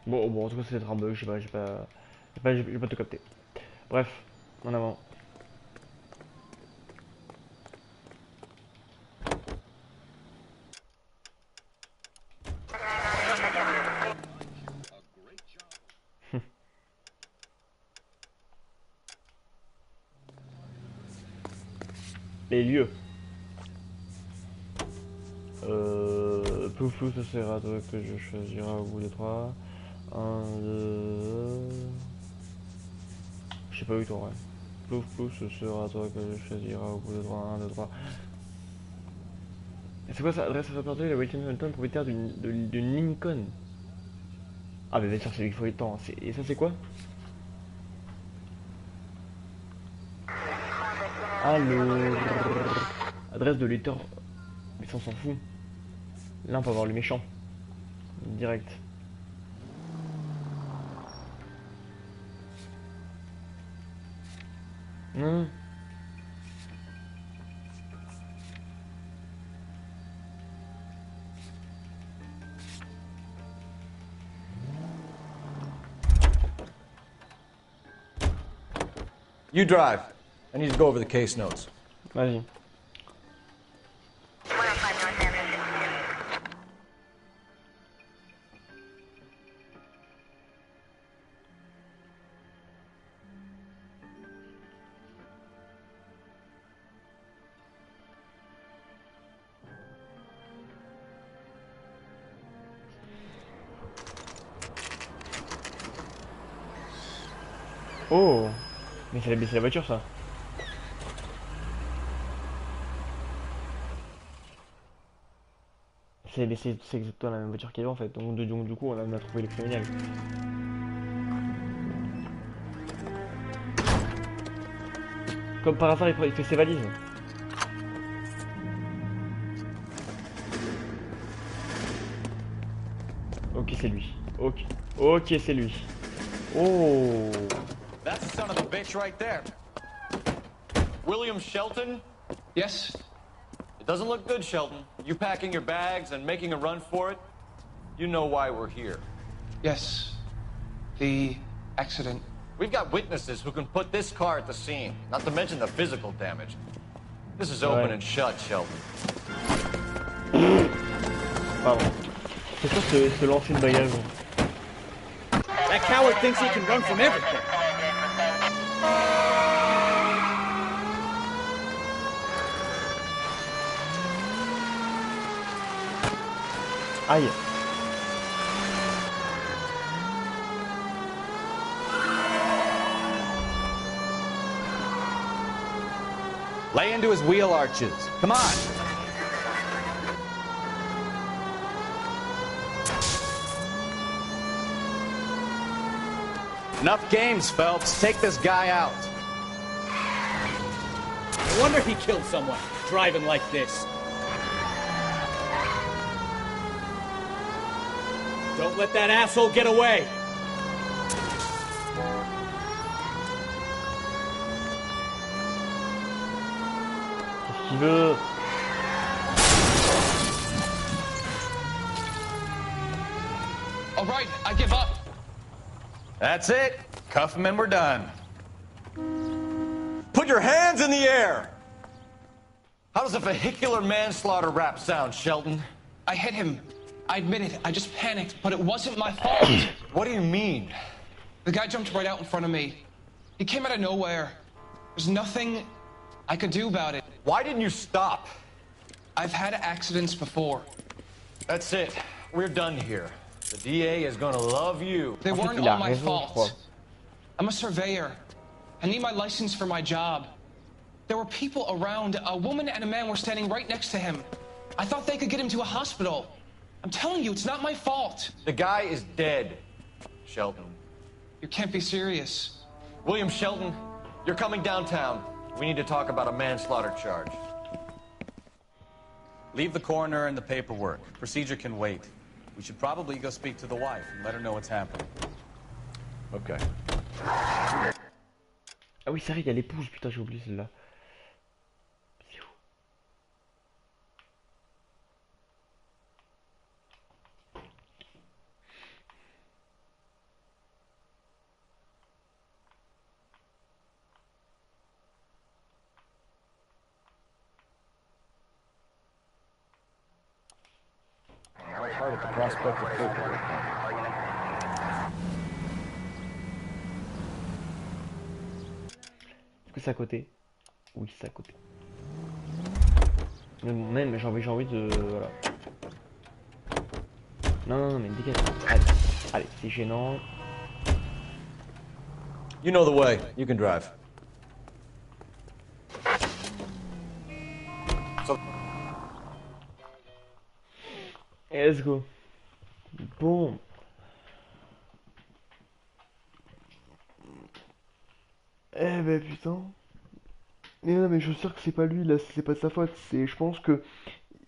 Bon, en tout cas, c'est un bug, je sais pas, j'ai pas tout capté. Bref, en avant. Les lieux. Pouf, ce sera toi que je choisirai au bout de 3. 1, 2... Je sais pas où toi, ouais. Plouf, ce sera toi que je choisirai au bout de 3. 1, 2, 3. C'est quoi ça? Adresse répertoriée de Wilton Hamilton, propriétaire d'une Lincoln. Ah, mais bien sûr, c'est lui qu'il faut le temps. Et ça, c'est quoi? Alors... Adresse de lecteur. Mais ça, on s'en fout. Là, on peut avoir le méchant. Direct. Non. You drive. I need to go over the case notes. Vas-y. Oh, mais c'est la voiture ça. C'est exactement la même voiture qu'il y avait en fait. Donc du coup on a trouvé le criminel. Comme par hasard il fait ses valises. Ok c'est lui. Ok c'est lui. Oh. That's the son of a bitch right there. William Shelton? Yes? It doesn't look good, Shelton. You packing your bags and making a run for it? You know why we're here. Yes. The accident. We've got witnesses who can put this car at the scene, not to mention the physical damage. This is open and shut, Shelton. Pardon. C'est sûr se lancer une bagarre. That coward thinks he can run from everything. Aïe. Lay into his wheel arches. Come on. Enough games, Phelps. Take this guy out. No wonder he killed someone, driving like this. Don't let that asshole get away. Qu'est-ce qu'il veut? All right, I give up. That's it. Cuff him and we're done. Put your hands in the air! How does a vehicular manslaughter rap sound, Shelton? I hit him. I admit it. I just panicked, but it wasn't my fault. What do you mean? The guy jumped right out in front of me. He came out of nowhere. There's nothing I could do about it. Why didn't you stop? I've had accidents before. That's it. We're done here. The DA is gonna love you. They weren't all my fault. I'm a surveyor. I need my license for my job. There were people around. A woman and a man were standing right next to him. I thought they could get him to a hospital. I'm telling you, it's not my fault. The guy is dead, Shelton. You can't be serious. William Shelton, you're coming downtown. We need to talk about a manslaughter charge. Leave the coroner and the paperwork. Procedure can wait. We should probably go speak to the wife and let her know what's happening. Okay. Ah oui, c'est vrai, il y a l'épouse, putain, j'ai oublié celle-là. C'est où? My heart at the prospect of paperwork. Est-ce que c'est à côté? Oui, c'est à côté. Même, j'ai envie de... Voilà. Non, mais dégage. Allez, c'est gênant. You know the way. You can drive. So... Let's go. Bon. Eh ben putain. Mais non, mais je suis sûr que c'est pas lui là, c'est pas de sa faute. C'est, je pense que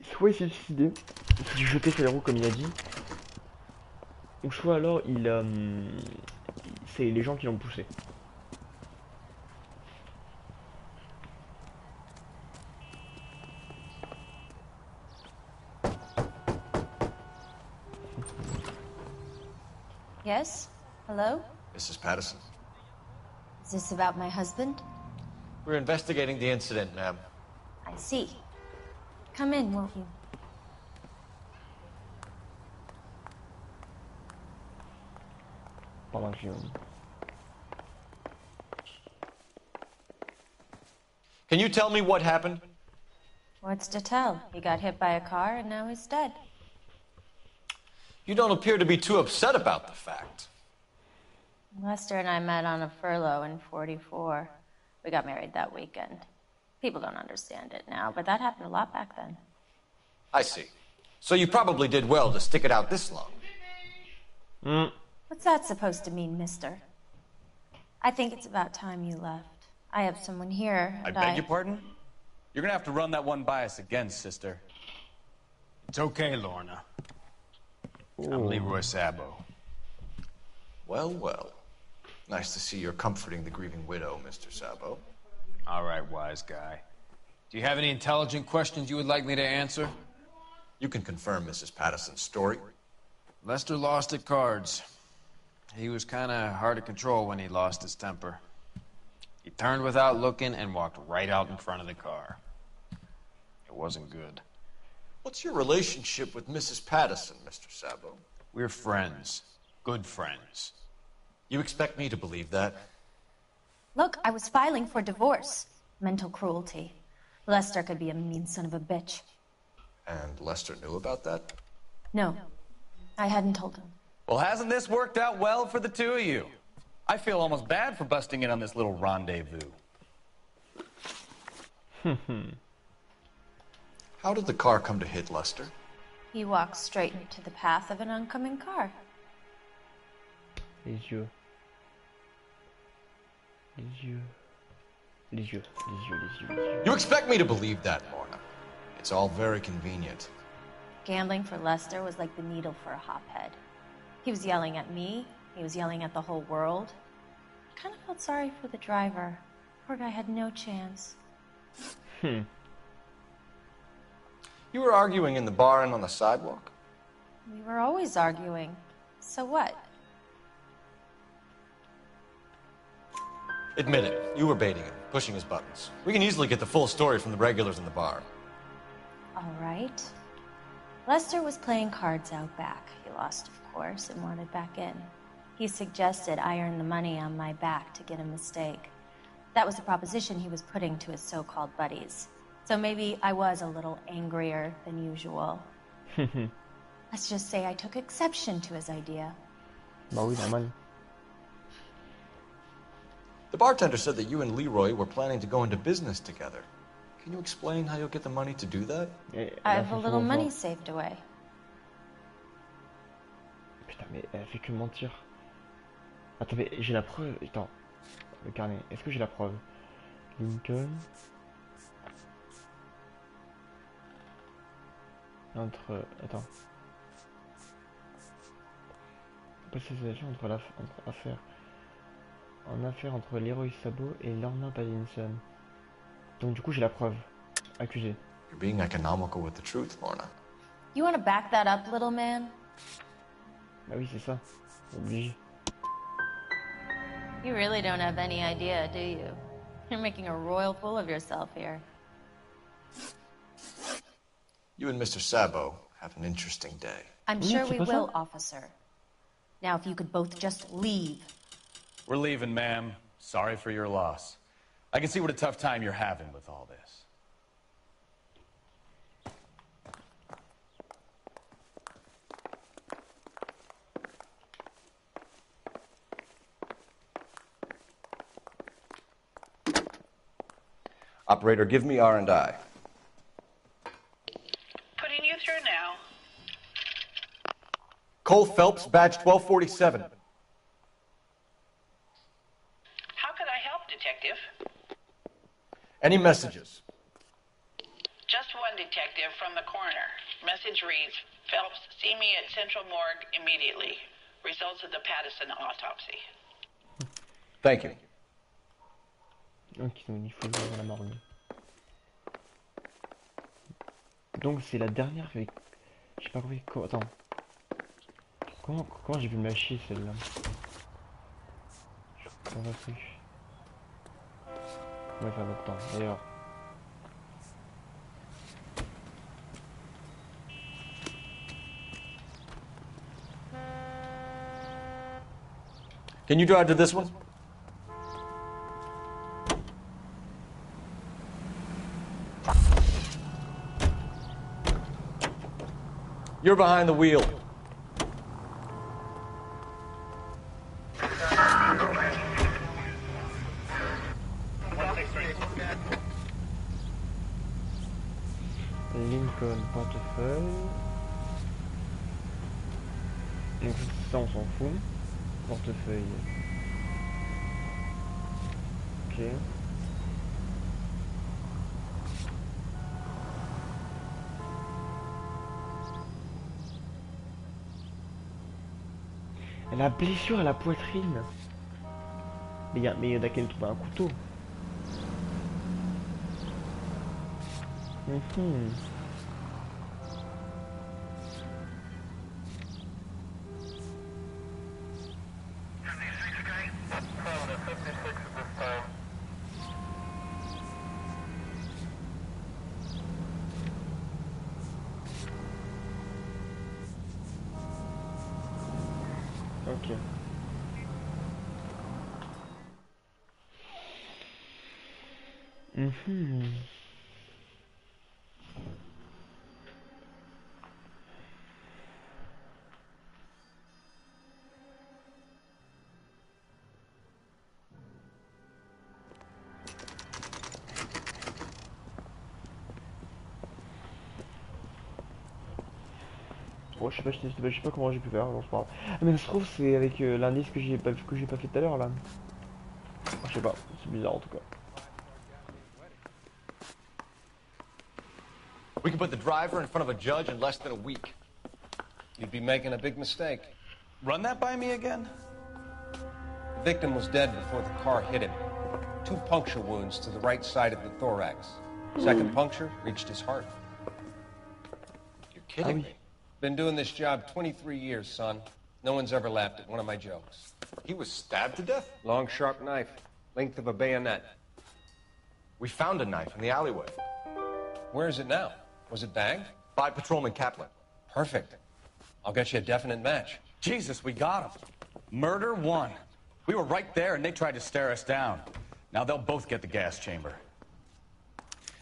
soit il s'est suicidé, il s'est jeté sur les roues comme il a dit, ou soit alors c'est les gens qui l'ont poussé. Yes? Hello? Mrs. Patterson. Is this about my husband? We're investigating the incident, ma'am. I see. Come in, won't you? Pendant que Can you tell me what happened? What's to tell? He got hit by a car and now he's dead. You don't appear to be too upset about the fact. Lester and I met on a furlough in '44. We got married that weekend. People don't understand it now, but that happened a lot back then. I see. So you probably did well to stick it out this long. What's that supposed to mean, mister? I think it's about time you left. I have someone here, I and beg your pardon? You're gonna have to run that one by us again, sister. It's okay, Lorna. I'm Leroy Sabo. Well, well. Nice to see you're comforting the grieving widow, Mr. Sabo. All right, wise guy. Do you have any intelligent questions you would like me to answer? You can confirm Mrs. Patterson's story. Lester lost at cards. He was kind of hard to control when he lost his temper. He turned without looking and walked right out in front of the car. It wasn't good. What's your relationship with Mrs. Patterson, Mr. Sabo? We're friends. Good friends. You expect me to believe that? Look, I was filing for divorce. Mental cruelty. Lester could be a mean son of a bitch. And Lester knew about that? No, I hadn't told him. Well, hasn't this worked out well for the two of you? I feel almost bad for busting in on this little rendezvous. How did the car come to hit Lester? He walked straight into the path of an oncoming car. Les yeux. Les yeux. Les yeux. Les yeux. Les yeux. Les yeux. You expect me to believe that, Lorna? It's all very convenient. Gambling for Lester was like the needle for a hophead. He was yelling at me. He was yelling at the whole world. I kind of felt sorry for the driver. Poor guy had no chance. You were arguing in the bar and on the sidewalk? We were always arguing. So what? Admit it. You were baiting him, pushing his buttons. We can easily get the full story from the regulars in the bar. All right. Lester was playing cards out back. He lost, of course, and wanted back in. He suggested I earn the money on my back to get a mistake. That was the proposition he was putting to his so-called buddies. So maybe I was a little angrier than usual. Let's just say I took exception to his idea. Bah oui, normal. The bartender said that you and Leroy were planning to go into business together. Can you explain how you'll get the money to do that? I have a little money saved away. Putain, mais elle fait que mentir. Attends, mais j'ai la preuve. Attends, le carnet. Est-ce que j'ai la preuve? Lincoln. Attends. Passation entre affaires. En affaire entre Leroy Sabot et Lorna Pattinson. Donc du coup j'ai la preuve. Accusé. You're being economical with the truth, Lorna. You want to back that up, little man? Bah oui, c'est ça. Obligé. You really don't have any idea, do you? You're making a royal fool of yourself here. You and Mr. Sabo have an interesting day. I'm sure we will, officer. Now, if you could both just leave. We're leaving, ma'am. Sorry for your loss. I can see what a tough time you're having with all this. Operator, give me R&I. Putting you through now. Cole Phelps, badge 1247. How could I help, Detective? Any messages? Just one detective from the coroner. Message reads, Phelps, see me at Central Morgue immediately. Results of the Pattison autopsy. Thank you. Donc il faut le voir dans la morgue. Donc c'est la dernière avec... Je sais pas compris... Attends. Comment j'ai pu me lâcher celle-là? Je comprends pas plus. On va faire notre temps, d'ailleurs. Can you drive to this one? You're behind the wheel. Lincoln, portefeuille. Donc ça on s'en fout. Portefeuille. Ok. Elle a blessure à la poitrine. Mais il y a qu'elle trouve un couteau. Ok. Mhm. Bon, je sais pas comment j'ai pu faire, non, c'est pas grave. Ah, mais ça se trouve, c'est avec l'indice que j'ai pas fait tout à l'heure là. Je sais pas, c'est bizarre en tout cas. We can put the driver in front of a judge in less than a week. You'd be making a big mistake. Run that by me again? The victim was dead before the car hit him. 2 puncture wounds to the right side of the thorax. Second puncture reached his heart. You're kidding me. Been doing this job 23 years, son. No one's ever laughed at one of my jokes. He was stabbed to death? Long, sharp knife. Length of a bayonet. We found a knife in the alleyway. Where is it now? Was it bagged? By Patrolman Kaplan. Perfect. I'll get you a definite match. Jesus, we got him. Murder 1. We were right there and they tried to stare us down. Now they'll both get the gas chamber.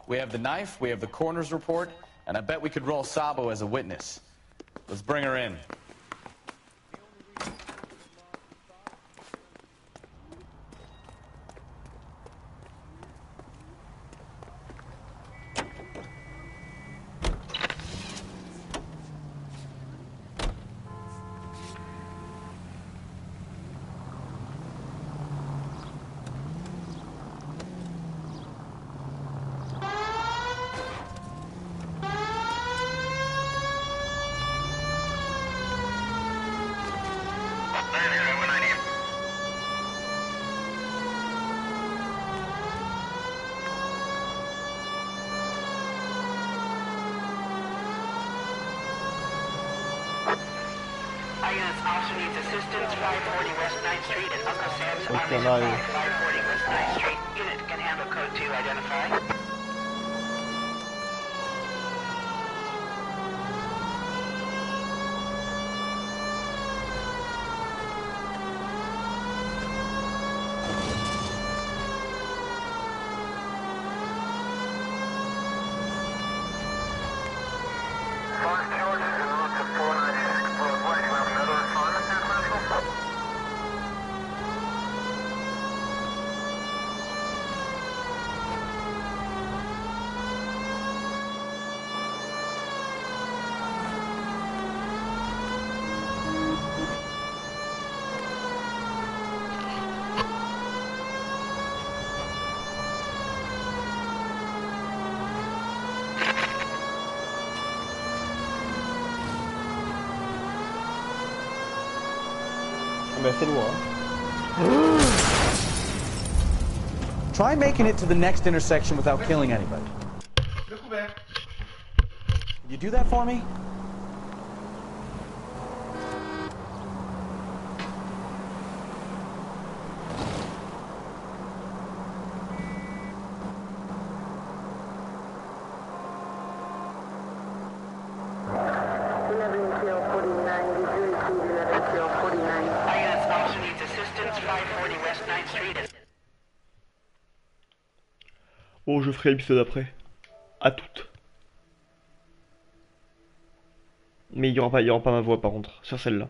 We have the knife, we have the coroner's report, and I bet we could roll Sabo as a witness. Let's bring her in. Officer needs assistance, 540 West 9th Street and Uncle Sam's Army Supply, 540 West 9th Street. Unit can handle code 2, identify. Bah c'est loin. Try making it to the next intersection without killing anybody. Can you do that for me? Bon, je ferai l'épisode après. À toutes. Mais il y aura pas ma voix par contre, sur celle-là.